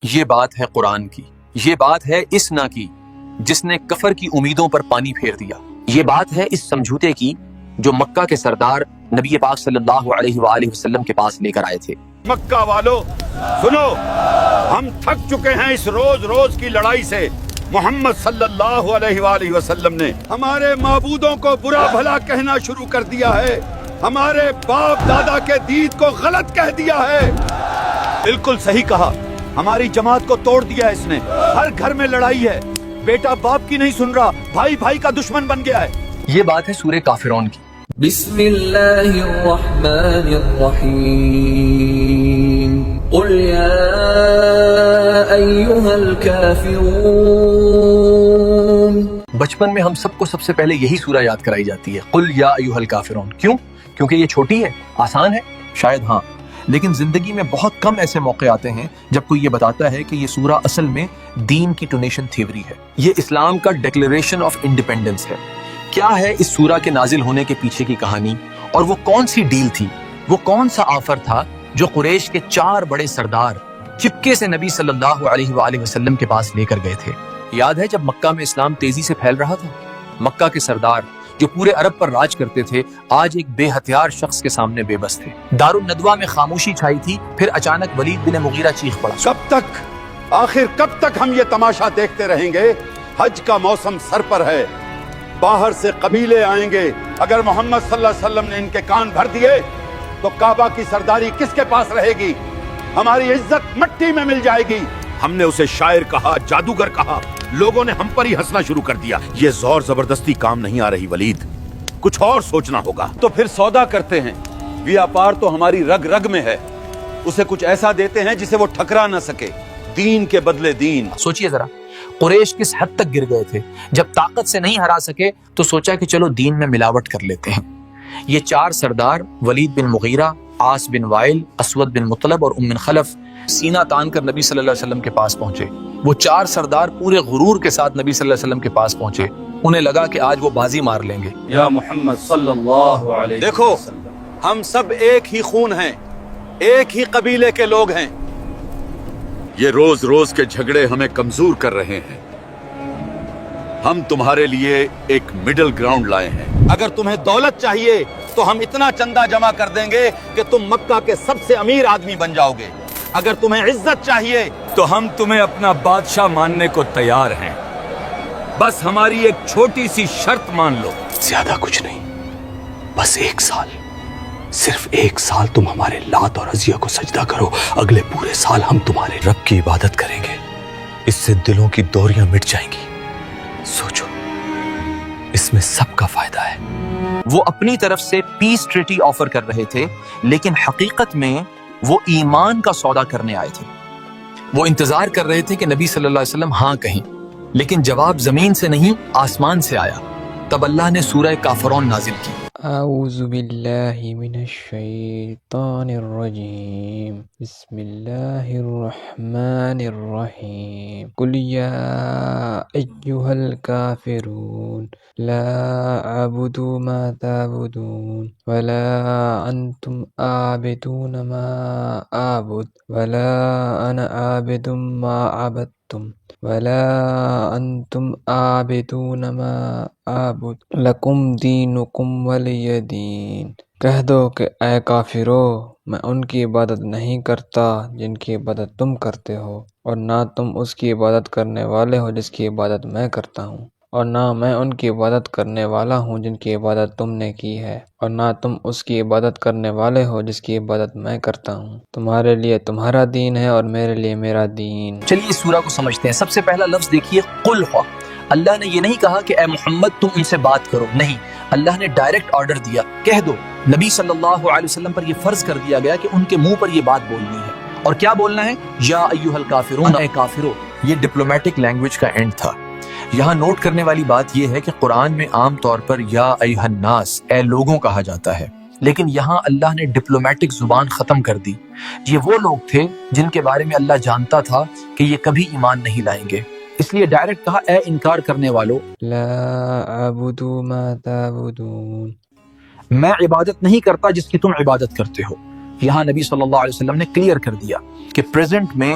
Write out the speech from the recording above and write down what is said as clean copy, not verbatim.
یہ بات ہے قرآن کی، یہ بات ہے اس نا کی جس نے کفر کی امیدوں پر پانی پھیر دیا، یہ بات ہے اس سمجھوتے کی جو مکہ کے سردار نبی پاک صلی اللہ علیہ وآلہ وسلم کے پاس لے کر آئے تھے۔ مکہ والو سنو، ہم تھک چکے ہیں اس روز روز کی لڑائی سے۔ محمد صلی اللہ علیہ وآلہ وسلم نے ہمارے معبودوں کو برا بھلا کہنا شروع کر دیا ہے، ہمارے باپ دادا کے دین کو غلط کہہ دیا ہے۔ بالکل صحیح کہا، ہماری جماعت کو توڑ دیا اس نے، ہر گھر میں لڑائی ہے، بیٹا باپ کی نہیں سن رہا، بھائی بھائی کا دشمن بن گیا ہے۔ یہ بات ہے سورہ کافرون کی۔ بسم اللہ الرحمن الرحیم قل یا ایہا الکافرون۔ بچپن میں ہم سب کو سب سے پہلے یہی سورہ یاد کرائی جاتی ہے، قل یا ایھا الکافرون۔ کیوں؟ کیونکہ یہ چھوٹی ہے، آسان ہے؟ شاید ہاں، لیکن زندگی میں بہت کم ایسے موقع آتے ہیں جب کوئی یہ بتاتا ہے کہ یہ سورہ اصل میں دین کی ڈونیشن تھیوری ہے، یہ اسلام کا ڈکلیریشن آف انڈیپینڈنس ہے۔ کیا ہے اس سورہ کے نازل ہونے کے پیچھے کی کہانی، اور وہ کون سی ڈیل تھی، وہ کون سا آفر تھا جو قریش کے 4 بڑے سردار چپکے سے نبی صلی اللہ علیہ وآلہ وسلم کے پاس لے کر گئے تھے؟ یاد ہے جب مکہ میں اسلام تیزی سے پھیل رہا تھا، مکہ کے سردار جو پورے عرب پر راج کرتے تھے آج ایک بے ہتھیار شخص کے سامنے بے بس تھے۔ دارالندوہ میں خاموشی چھائی تھی، پھر اچانک ولید بن مغیرہ چیخ پڑا۔ کب تک، آخر کب تک ہم یہ تماشا دیکھتے رہیں گے؟ حج کا موسم سر پر ہے، باہر سے قبیلے آئیں گے، اگر محمد صلی اللہ علیہ وسلم نے ان کے کان بھر دیے تو کعبہ کی سرداری کس کے پاس رہے گی؟ ہماری عزت مٹی میں مل جائے گی۔ ہم نے اسے شاعر کہا، جادوگر کہا، لوگوں نے ہم پر ہی ہنسنا شروع کر دیا۔ یہ زور زبردستی کام نہیں آ رہی ولید، کچھ اور سوچنا ہوگا۔ تو پھر سودا کرتے ہیں، ویاپار تو ہماری رگ رگ میں ہے، اسے کچھ ایسا دیتے ہیں جسے وہ ٹھکرا نہ سکے، دین کے بدلے دین۔ سوچئے ذرا، قریش کس حد تک گر گئے تھے، جب طاقت سے نہیں ہرا سکے تو سوچا کہ چلو دین میں ملاوٹ کر لیتے ہیں۔ یہ 4 سردار ولید بن مغیرہ، عاص بن وائل، اسود بن مطلب اور ام بن خلف سینہ تان کر نبی صلی اللہ علیہ وسلم کے پاس پہنچے۔ وہ 4 سردار پورے غرور کے ساتھ نبی صلی اللہ علیہ وسلم کے پاس پہنچے، انہیں لگا کہ آج وہ بازی مار لیں گے۔ یا محمد صلی اللہ علیہ دیکھو، ہم سب ایک ہی خون ہیں، ایک ہی قبیلے کے لوگ ہیں، یہ روز روز کے جھگڑے ہمیں کمزور کر رہے ہیں۔ ہم تمہارے لیے ایک مڈل گراؤنڈ لائے ہیں، اگر تمہیں دولت چاہیے تو ہم اتنا چندہ جمع کر دیں گے کہ تم مکہ کے سب سے امیر آدمی بن جاؤ گے، اگر تمہیں عزت چاہیے تو ہم تمہیں اپنا بادشاہ ماننے کو تیار ہیں، بس ہماری ایک چھوٹی سی شرط مان لو۔ زیادہ کچھ نہیں، بس 1 سال، صرف 1 سال تم ہمارے لات اور عزیہ کو سجدہ کرو، اگلے پورے سال ہم تمہارے رب کی عبادت کریں گے، اس سے دلوں کی دوریاں مٹ جائیں گی۔ سوچو، اس میں سب کا فائدہ ہے۔ وہ اپنی طرف سے پیس ٹریٹی آفر کر رہے تھے، لیکن حقیقت میں وہ ایمان کا سودا کرنے آئے تھے۔ وہ انتظار کر رہے تھے کہ نبی صلی اللہ علیہ وسلم ہاں کہیں، لیکن جواب زمین سے نہیں آسمان سے آیا۔ تب اللہ نے سورہ کافرون نازل کی۔ اعوذ باللہ من الشیطان الرجیم، بسم اللہ الرحمن الرحیم، قل یا ایہا الکافرون لا اعبد ما تعبدون ولا انتم عابدون ما اعبد ولا انا عابد ما عبدتم ولا انتم عابدون ما اعبد لکم دینکم ولی دین۔ کہہ دو کہ اے کافرو، میں ان کی عبادت نہیں کرتا جن کی عبادت تم کرتے ہو، اور نہ تم اس کی عبادت کرنے والے ہو جس کی عبادت میں کرتا ہوں، اور نہ میں ان کی عبادت کرنے والا ہوں جن کی عبادت تم نے کی ہے، اور نہ تم اس کی عبادت کرنے والے ہو جس کی عبادت میں کرتا ہوں۔ تمہارے لیے تمہارا دین ہے اور میرے لیے میرا دین۔ چلیے اس سورہ کو سمجھتے ہیں۔ سب سے پہلا لفظ دیکھیے، قل ہوا۔ اللہ نے یہ نہیں کہا کہ اے محمد تم ان سے بات کرو، نہیں، اللہ نے ڈائریکٹ آرڈر دیا، کہہ دو۔ نبی صلی اللہ علیہ وسلم پر یہ فرض کر دیا گیا کہ ان کے منہ پر یہ بات بولنی ہے، اور کیا بولنا ہے؟ یا ایھا الکافرون، اے کافرو۔ یہ ڈپلومیٹک لینگویج کا اینڈ تھا۔ یہاں نوٹ کرنے والی بات یہ ہے کہ قرآن میں عام طور پر یا ایھا الناس، اے لوگوں کہا جاتا ہے، لیکن یہاں اللہ نے ڈپلومیٹک زبان ختم کر دی۔ یہ وہ لوگ تھے جن کے بارے میں اللہ جانتا تھا کہ یہ کبھی ایمان نہیں لائیں گے، اس لیے ڈائریکٹ کہا اے انکار کرنے والو، لا اعبد ما تعبدون، میں عبادت نہیں کرتا جس کی تم عبادت کرتے ہو۔ یہاں نبی صلی اللہ علیہ وسلم نے کلیئر کر دیا کہ پریزنٹ میں